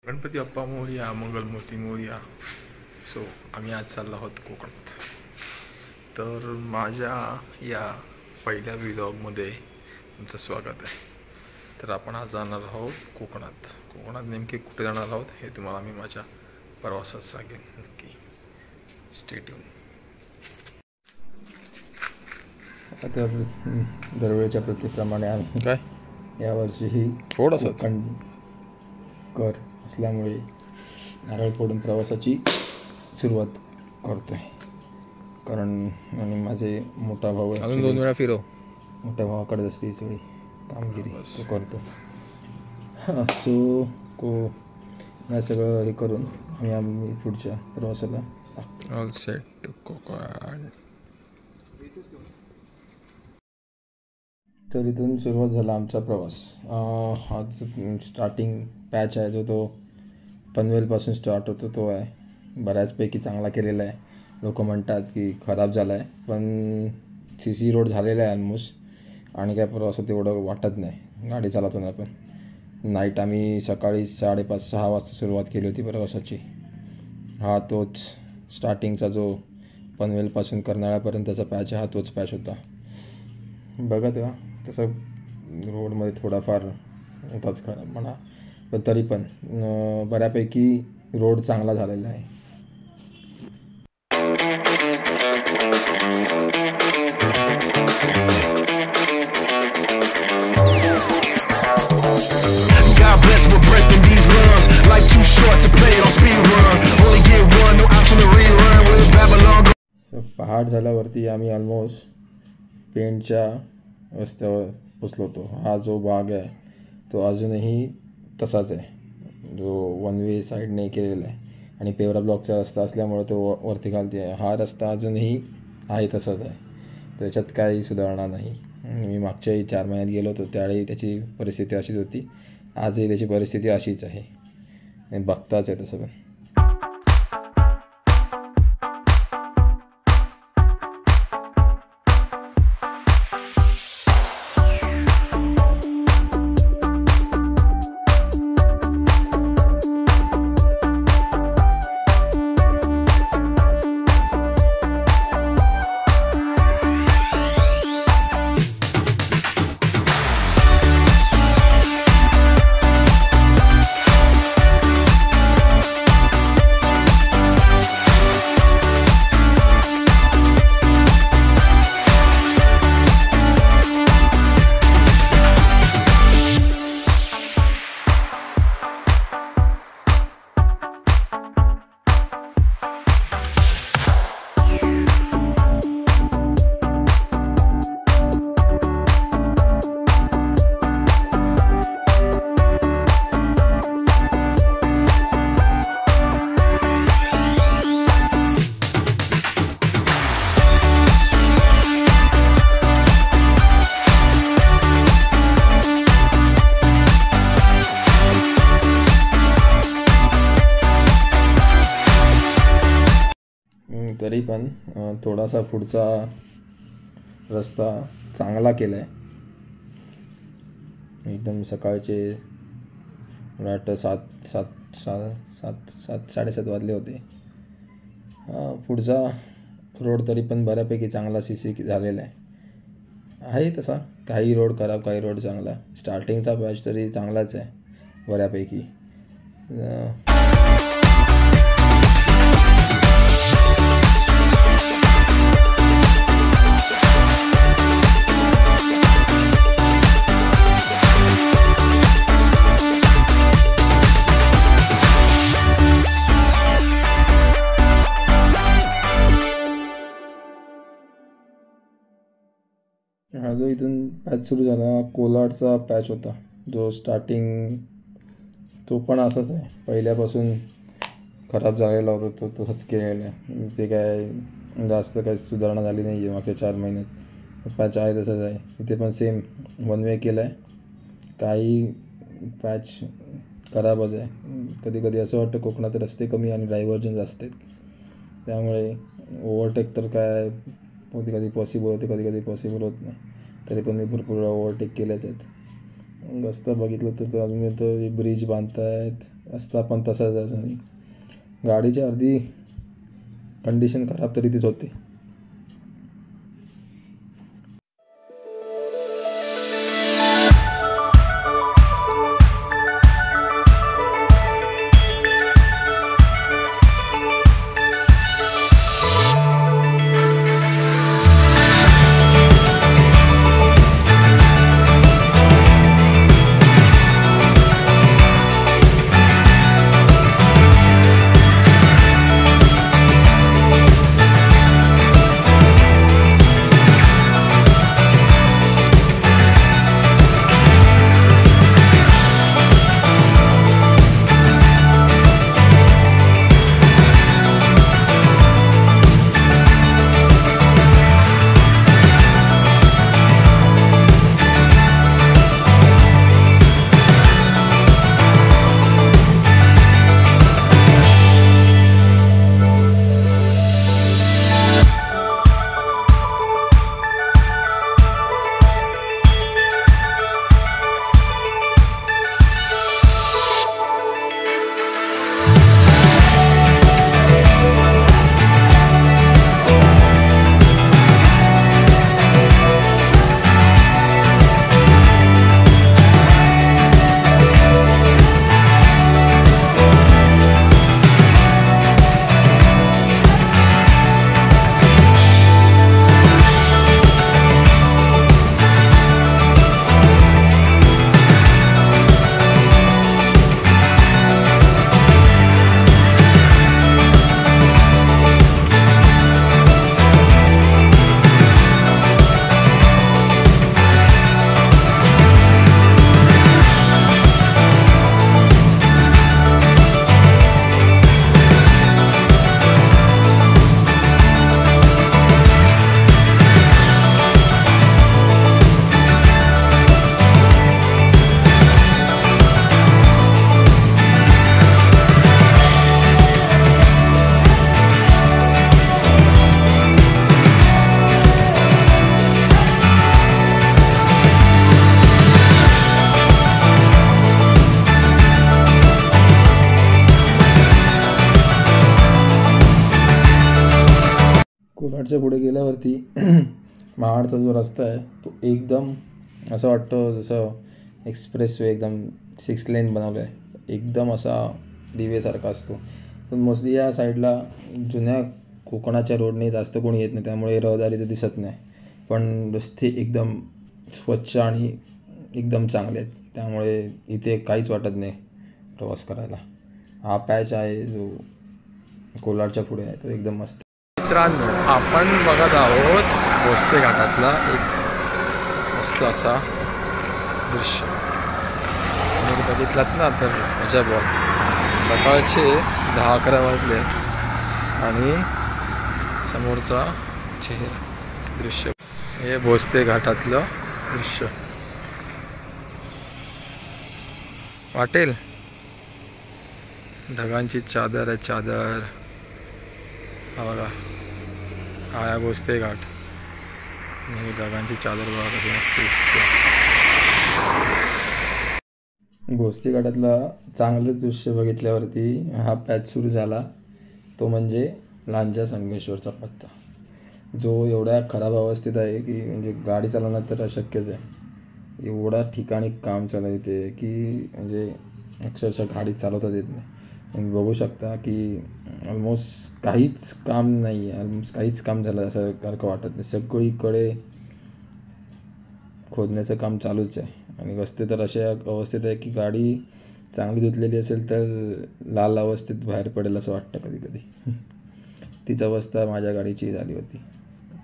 Ganpati Bappa Morya, Mangalmurti Morya. So आम्ही आज चाललो आहोत कोकणात. तर माझ्या या पहिल्या व्लॉगमध्ये तुमचं स्वागत आहे. तर आपण आज जाणार आहोत कोकणात. कोकणात नेमके कुठे जाणार आहोत हे तुम्हाला मी माझ्या प्रवासात सांगेन. नक्की स्टे ट्यून. आता दरवेळच्या प्रतीप्रमाणे आम्ही काय यावर्षीही थोडंसंच कर असल्यामुळे नारळ फोडून प्रवासाची सुरुवात करतोय. कारण आणि माझे मोठा भाऊ अजून 2 वेळा फिरव. मोठ्या भावाकडे असते सगळी कामगिरी बस. तो करतो. सो हे सगळं हे करून आम्ही पुढच्या प्रवासाला लागतो. All set to Konkan. तर इथून सुरुवात झाला आमचा प्रवास. हा जो स्टार्टिंग पॅच आहे जो तो पनवेलपासून स्टार्ट होतो तो आहे. बऱ्याचपैकी चांगला केलेला आहे. लोक म्हणतात की खराब झाला आहे, पण CC रोड झालेला आहे ऑलमोस्ट आणि काय प्रवासात एवढं वाटत नाही गाडी चालवताना. पण नाईट आम्ही सकाळी 5:30-6 वाजता सुरुवात केली होती प्रवासाची. हा तोच स्टार्टिंगचा जो पनवेलपासून कर्नाळ्यापर्यंतचा पॅच हा तोच पॅच होता. बघा तेव्हा तसं रोडमध्ये थोडाफार होताच खराब म्हणा, पण तरी पण बऱ्यापैकी रोड चांगला झालेला आहे. God bless, we're breaking these runs. Life too short to play it on speed run. Only get one, no option to rerun. With Babylon. So पहाट झाल्यावरती आम्ही ऑलमोस्ट पेंटच्या रस्त्यावर पोचलो होतो. हा जो भाग आहे तो अजूनही तसाच आहे, जो 1 वे साईडने केलेला आहे आणि पेवरा ब्लॉकचा रस्ता असल्यामुळे तो वरती खालती आहे. हा रस्ता अजूनही आहे तसाच आहे, त्याच्यात काही सुधारणा नाही. मी मागच्याही 4 महिन्यात गेलो होतो त्यावेळी त्याची परिस्थिती अशीच होती. आजही त्याची परिस्थिती अशीच आहे आणि बघताच आहे तसं. पण तरी पण थोडासा पुढचा रस्ता चांगला केला आहे. एकदम सकाळचे मला वाटतं 7:30 वाजले होते. पुढचा रोड तरी पण बऱ्यापैकी चांगला CC झालेला आहे तसा. काही रोड खराब, काही रोड चांगला. स्टार्टिंगचा पॅच तरी चांगलाच आहे बऱ्यापैकी. हा जो इथून पॅच सुरू झाला कोलाडचा पॅच होता, जो स्टार्टिंग तो पण असाच आहे. पहिल्यापासून खराब झालेला होता तो तसंच केलेला आहे. ते काय जास्त काही सुधारणा झाली नाही आहे मागच्या 4 महिन्यात. पॅच आहे तसंच आहे. इथे पण सेम 1 वे केलं आहे. काही पॅच खराबच आहे. कधी कधी असं वाटतं कोकणात रस्ते कमी आणि डायव्हर्जन जास्त आहेत, त्यामुळे ओव्हरटेक तर काय कधी कधी पॉसिबल होते, कधी कधी पॉसिबल होत नाही. तरी पण मी भरपूर ओव्हरटेक केलेच आहेत. रस्ता बघितलं तर अजून तर ब्रिज बांधतायत, रस्ता पण तसाच अजूनही. गाडीची अर्धी कंडिशन खराब तरी तीच होती. कोलाडच्या पुढे गेल्यावरती महाडचा जो रस्ता आहे तो एकदम असं वाटतं जसं एक्सप्रेस वे एकदम 6 लेन बनवलं आहे, एकदम असा डिवेसारखा असतो. पण मोस्टली या साईडला जुन्या कोकणाच्या रोडने जास्त कोणी येत नाही, त्यामुळे रहदारी तर दिसत नाही. पण रस्ते एकदम स्वच्छ आणि एकदम चांगले आहेत, त्यामुळे इथे काहीच वाटत नाही प्रवास करायला. हा पॅच आहे जो कोलाडच्या पुढे आहे तो एकदम मस्त. मित्रांनो, आपण बघत आहोत भोसले घाटातला एक मस्त असा दृश्य. जर बघितलात ना तर मजा बॉल. सकाळचे 10-11 वाजले आणि समोरचा चेहरा दृश्य हे भोसले घाटातलं दृश्य वाटेल. ढगांची चादर आहे, चादर. हा बघा, हा आहे भोसले घाट. आणि ढगांची चादर बघा कशी मस्त दिसते. भोसले घाटातला चांगलं दृश्य बघितल्यावरती हा पॅच सुरू झाला, तो म्हणजे लांजा संगमेश्वरचा पत्ता, जो एवढ्या खराब अवस्थेत आहे की म्हणजे गाडी चालवणं तर अशक्यच आहे. एवढा ठिकाणी काम चालू आहे इथे की म्हणजे अक्षरशः गाडी चालवताच येत नाही. तुम्ही बघू शकता की ऑलमोस्ट काहीच काम नाही आहे, ऑलमोस्ट काहीच काम झालं असं सारखं वाटत नाही. सगळीकडे खोदण्याचं काम चालूच आहे आणि रस्ते तर अशा अवस्थेत आहे की गाडी चांगली धुतलेली असेल तर लाल अवस्थेत बाहेर पडेल असं वाटतं कधी कधी. तीच अवस्था माझ्या गाडीची झाली होती.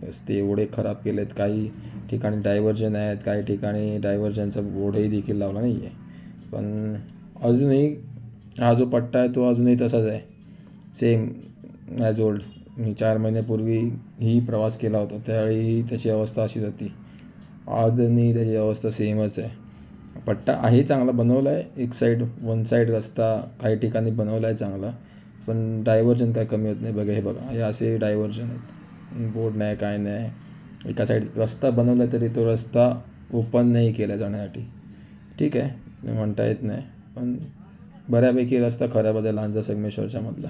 रस्ते एवढे खराब केले आहेत, काही ठिकाणी डायव्हर्जन आहेत, काही ठिकाणी डायव्हर्जनचा बोर्डही देखील लावला नाही आहे. पण अजूनही हा जो पट्टा आहे तो अजूनही तसाच आहे, सेम ॲज ओल्ड. मी 4 महिन्यापूर्वी ही प्रवास केला होता, त्यावेळी त्याची अवस्था अशीच होती. अजूनही त्याची अवस्था सेमच आहे. पट्टा आहे चांगला बनवला आहे, एक साईड वन साईड रस्ता काही ठिकाणी बनवला आहे चांगला, पण डायव्हर्जन काय कमी होत नाही. बघा, हे बघा, हे असे डायव्हर्जन आहेत, बोर्ड नाही काय नाही. एका साईड रस्ता बनवला तरी तो रस्ता ओपन नाही केला जाण्यासाठी. ठीक आहे, म्हणता येत नाही, पण बऱ्यापैकी रस्ता खराब आहे लांजा संगमेश्वरच्या मधला.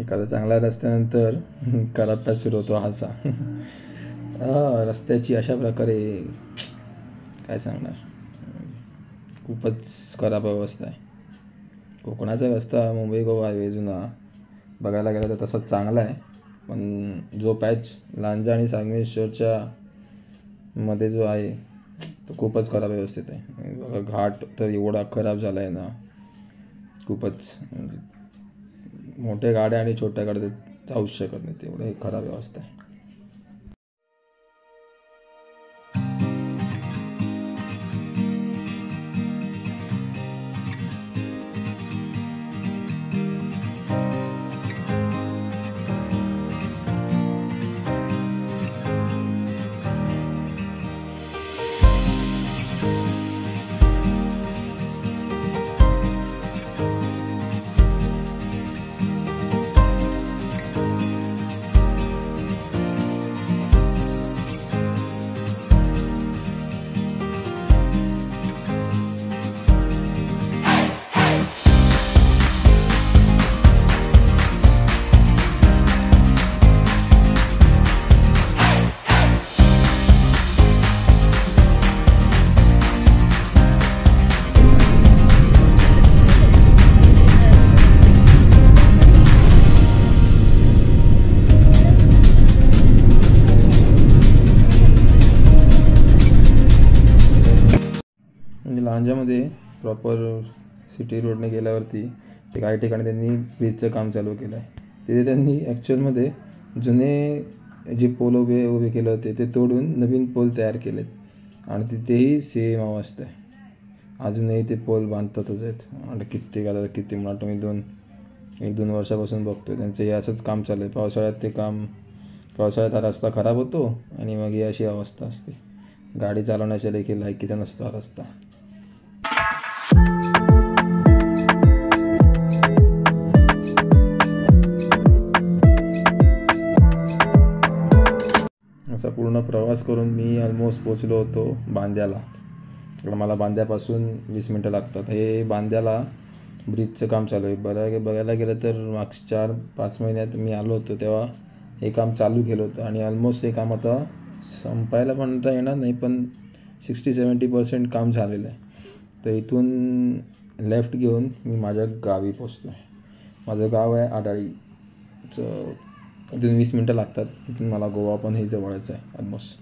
एखादा चांगल्या रस्त्यानंतर खराब पॅच सुरू होतो असा. रस्त्याची अशा प्रकारे काय सांगणार, खूपच खराब अवस्था आहे. कोकणाचा रस्ता मुंबई गोवा हायवे जुना बघायला गेला तर तसाच चांगला आहे, पण जो पॅच लांजा आणि संगमेश्वरच्या मध्ये जो आहे तो खूपच खराब व्यवस्थित आहे. बघा घाट तर एवढा खराब झाला आहे ना, खूपच मोठ्या गाड्या आणि छोट्या गाड्या जाऊच शकत नाही, तेवढं खराब व्यवस्था आहे. लांजामध्ये प्रॉपर सिटी रोडने गेल्यावरती ते काही ठिकाणी त्यांनी ब्रिजचं काम चालू केलं आहे. तिथे त्यांनी ॲक्च्युअलमध्ये जुने जे पोल उभे केले होते ते तोडून नवीन पोल तयार केलेत आणि तिथेही सेम अवस्था आहे. अजूनही ते पोल बांधतातच आहेत आणि किती म्हणा मी 1-2 वर्षापासून बघतो त्यांचं हे असंच काम चालू आहे. पावसाळ्यात हा रस्ता खराब होतो आणि मग ही अशी अवस्था असते. गाडी चालवण्याच्या देखील लायकीचा नसतो हा रस्ता. असा पूर्ण प्रवास करून मी ऑलमोस्ट पोचलो होतो बांद्याला. कारण मला बांद्यापासून 20 मिनटं लागतात. हे बांद्याला ब्रिजचं काम चालू आहे. बघायला गेलं तर मागच्या 4-5 महिन्यात मी आलो होतो तेव्हा हे काम चालू केलं होतं आणि ऑलमोस्ट हे काम आता संपायला म्हणता येणार नाही, पण 60-70% काम झालेलं आहे. तर इथून लेफ्ट घेऊन मी माझ्या गावी पोचतो आहे. माझं गाव आहे आडाळी. इथून 20 मिनटं लागतात. तिथून मला गोवा पण हे जवळच आहे almost.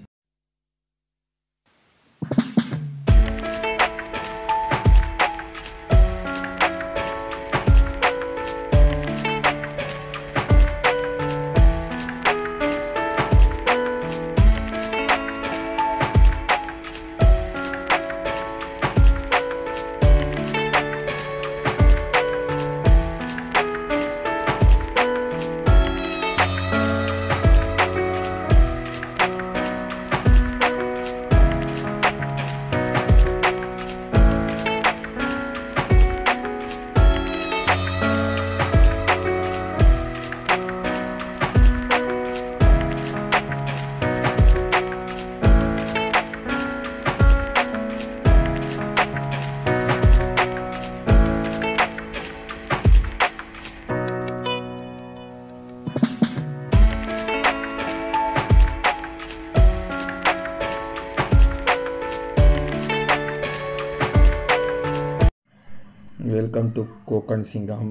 Welcome to Konkan Singham.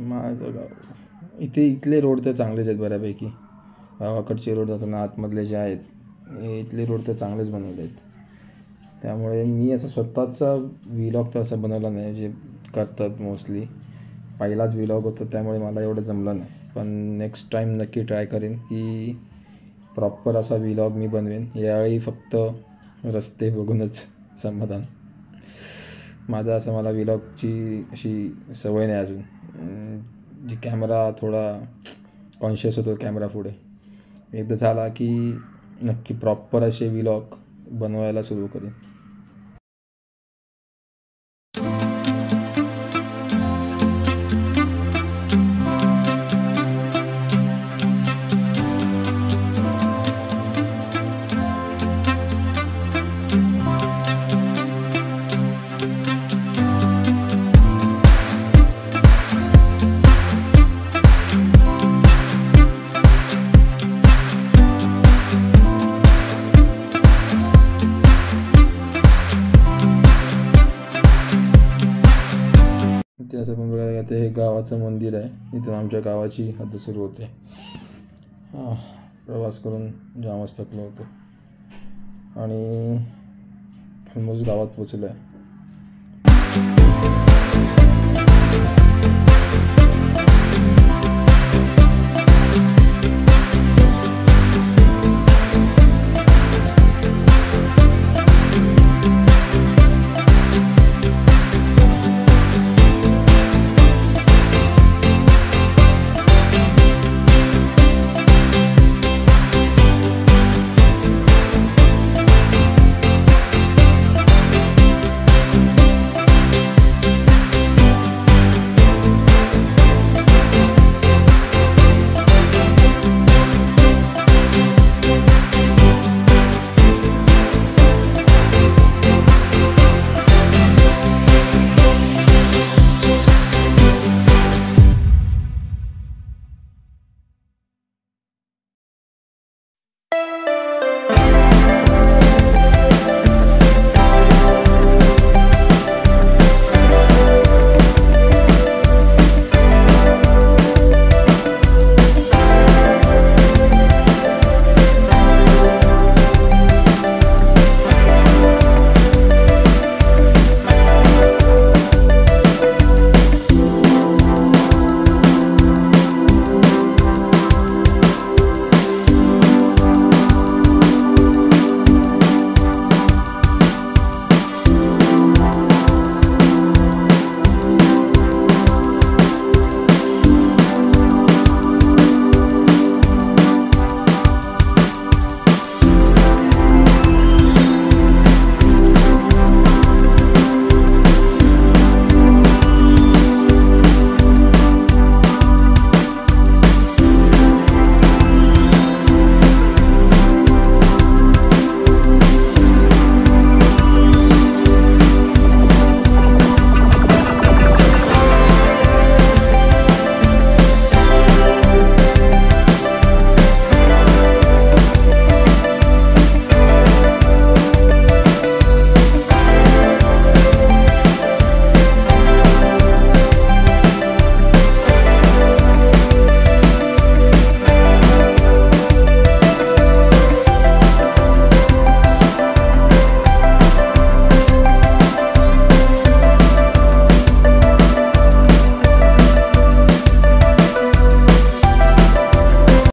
माझं गाव इथले रोड तर चांगलेच आहेत बऱ्यापैकी. गावाकडचे रोड जाताना आतमधले जे आहेत हे इथले रोड तर चांगलेच बनवले आहेत. त्यामुळे मी असं स्वतःचा व्हिलॉग तर असं बनवला नाही जे करतात मोस्टली. पहिलाच व्हिलॉग होता त्यामुळे मला एवढं जमलं नाही. पण नेक्स्ट टाईम नक्की ट्राय करेन की प्रॉपर असा व्हिलॉग मी बनवेन. यावेळी फक्त रस्ते बघूनच समाधान. माझा असं मला व्हिलॉगची अशी सवय नाही अजून. जी कॅमेरा थोडा कॉन्शियस होतो कॅमेरा पुढे. एकदा झाला की नक्की प्रॉपर असे व्हिलॉग बनवायला सुरू करेन. ते असं पण बघायला गेलं तर हे गावाचं मंदिर आहे. इथून आमच्या गावाची हद्द सुरू होते. प्रवास करून जामच थकलो होतो आणि ऑलमोस्ट गावात पोचलो आहे.